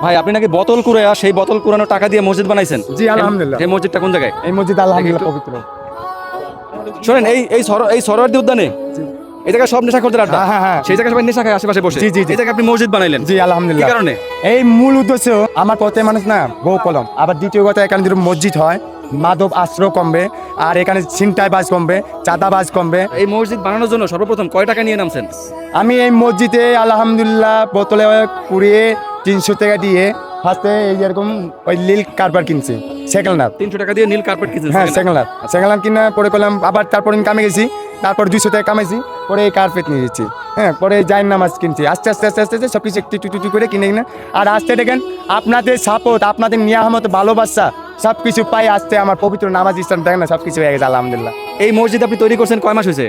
ভাই আপনি নাকি বোতল কুড়াইয়া সেই বোতল কুড়ানো টাকা দিয়ে মসজিদ বানাইছেন? জি আলহামদুলিল্লাহ। এই মসজিদটা কোন জায়গায়? এই মসজিদ আলহামদুলিল্লাহ পবিত্র। শোনেন, এই সরোয়ার্দী উদ্যানে এই জায়গায় সব নেশাখোরদের আড্ডা। হ্যাঁ, হ্যাঁ। সেই জায়গায় সবাই নেশা খায় আশেপাশে বসে। জি, জি, জি। এই জায়গায় আপনি মসজিদ বানাইলেন জি কি আলহামদুলিল্লাহ। কারণে? এই মূল উদ্দেশ্য আমার পথে মানুষ না বউ কলম, আবার দ্বিতীয় কথা এখানে যদি মসজিদ হয় মাদক আশ্রয় কমবে, আর এখানে ছিনতাইবাজ কমবে, চাঁদাবাজ কমবে। এই মসজিদ বানানোর জন্য সর্বপ্রথম কয় টাকা নিয়ে নামছেন? আমি এই মসজিদে আলহামদুলিল্লাহ বোতলে কুড়িয়ে 300 টাকা দিয়ে ফার্স্টে এই যেরকম ওই নীল কারবার কিনছি সেকেন্ড হাত। 300 টাকা দিয়ে নীল কার্পেট কিনছেন? হ্যাঁ সেকেন্ড হাত কিনা পরে করলাম, আবার তারপর আমি কামে গেছি, তারপর 200 টাকা কামাইছি, পরে এই কার্পেট নিয়ে যাচ্ছি। হ্যাঁ, পরে জাইন নামাজ কিনছি, আস্তে আস্তে আস্তে আস্তে আস্তে সব কিছু একটু একটু একটু করে কিনে কিনে। আর আসতে দেখেন আপনাদের সাপোর্ট, আপনাদের নিয়ামত, ভালোবাসা সব কিছু পাই আসতে আমার পবিত্র নামাজ ইসলাম দেখেন না, সব কিছু হয়ে গেছে আলহামদুলিল্লাহ। এই মসজিদ আপনি তৈরি করছেন কয় মাস হয়েছে?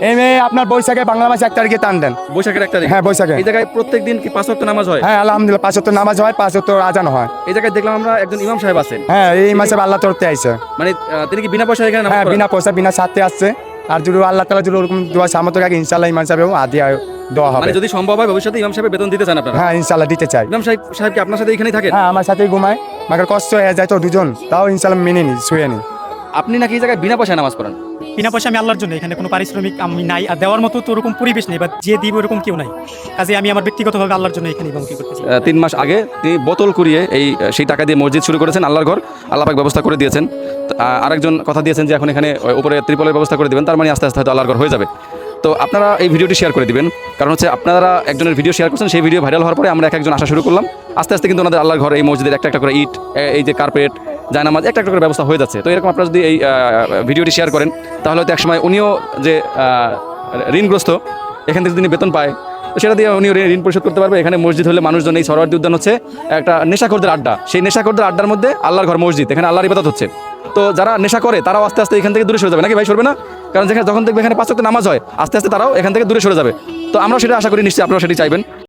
এই মেয়ে আপনার বৈশাখে বাংলা মাসে 1 তারিখে টান দেন। বৈশাখের 1 তারিখ? হ্যাঁ বৈশাখে। এই জায়গায় প্রত্যেকদিন কি 5 ওয়াক্ত নামাজ হয়? হ্যাঁ আলহামদুলিল্লাহ 5 ওয়াক্ত নামাজ হয়, 5 ওয়াক্ত আজান হয়। এই জায়গায় দেখলাম আমরা একজন ইমাম সাহেব আছেন। হ্যাঁ এই মাসে আল্লাহ তরফে আইছে। মানে তিনি কি বিনা পয়সায় এখানে নামাজ হ্যাঁ পড়ান? বিনা পয়সা বিনা স্বার্থে আসছে। আর যদি আল্লাহ তাআলা যদি ওরকম দোয়া সামর্থ্য রাখে ইনশাআল্লাহ ইমান সাহেব আদিয়া দেওয়া হবে। মানে যদি সম্ভব হয় ভবিষ্যতে ইমাম সাহেবের বেতন দিতে চান আপনারা? হ্যাঁ ইনশাআল্লাহ দিতে চাই। ইমাম সাহেব কি আপনার সাথে এখানেই থাকেন? হ্যাঁ আমার সাথেই ঘুমায়, মাকে কষ্ট হয়ে যায় তো দুজন, তাও ইনশাআল্লাহ মেনে নি, শুয়ে নি। আপনি নাকি এই জায়গায় বিনা পয়সায় নামাজ পড়ান? বিনা পয়সা আমি আল্লাহর জন্য, এখানে কোনো পারিশ্রমিক আমি নাই, আর দেওয়ার মতো তো ওরকম পরিবেশ নেই বা যে দিব ওরকম কেউ নাই। কাজে আমি আমার ব্যক্তিগতভাবে আল্লাহর জন্য এখানে ইমামতি করতেছি। 3 মাস আগে তিনি বোতল কুড়িয়ে সেই টাকা দিয়ে মসজিদ শুরু করেছেন, আল্লাহর ঘর আল্লাহ পাক ব্যবস্থা করে দিয়েছেন। আরেকজন কথা দিয়েছেন যে এখন এখানে উপরে ত্রিপলের ব্যবস্থা করে দিবেন, তার মানে আস্তে আস্তে হয়তো আল্লাহর ঘর হয়ে যাবে। তো আপনারা এই ভিডিওটি শেয়ার করে দিবেন, কারণ হচ্ছে আপনারা একজনের ভিডিও শেয়ার করছেন, সেই ভিডিও ভাইরাল হওয়ার পরে আমরা একজন আসা শুরু করলাম। আস্তে আস্তে কিন্তু ওনাদের আল্লাহর ঘর এই মসজিদের একটা একটা করে ইট, এই যে কার্পেট, জায়নামাজ একটা একটা করে ব্যবস্থা হয়ে যাচ্ছে। তো এরকম আপনারা যদি এই ভিডিওটি শেয়ার করেন তাহলে হয়তো একসময় উনিও যে ঋণগ্রস্ত, এখান থেকে তিনি বেতন পায়, তো সেটা দিয়ে উনি ঋণ পরিশোধ করতে পারবে। এখানে মসজিদ হলে মানুষজন, এই সরোয়ার্দী উদ্যান হচ্ছে একটা নেশাখোরদের আড্ডা, সেই নেশাখোরদের আড্ডার মধ্যে আল্লাহর ঘর মসজিদ, এখানে আল্লাহর ইবাদত হচ্ছে। তো যারা নেশা করে তারাও আস্তে আস্তে এখান থেকে দূরে সরে যাবে, নাকি ভাই সরবে না? কারণ যখন দেখবে এখানে 5 ওয়াক্ত নামাজ হয়, আস্তে আস্তে তারাও এখান থেকে দূরে সরে যাবে। তো আমরা সেটা আশা করি, নিশ্চয়ই আপনারা সেটি চাইবেন।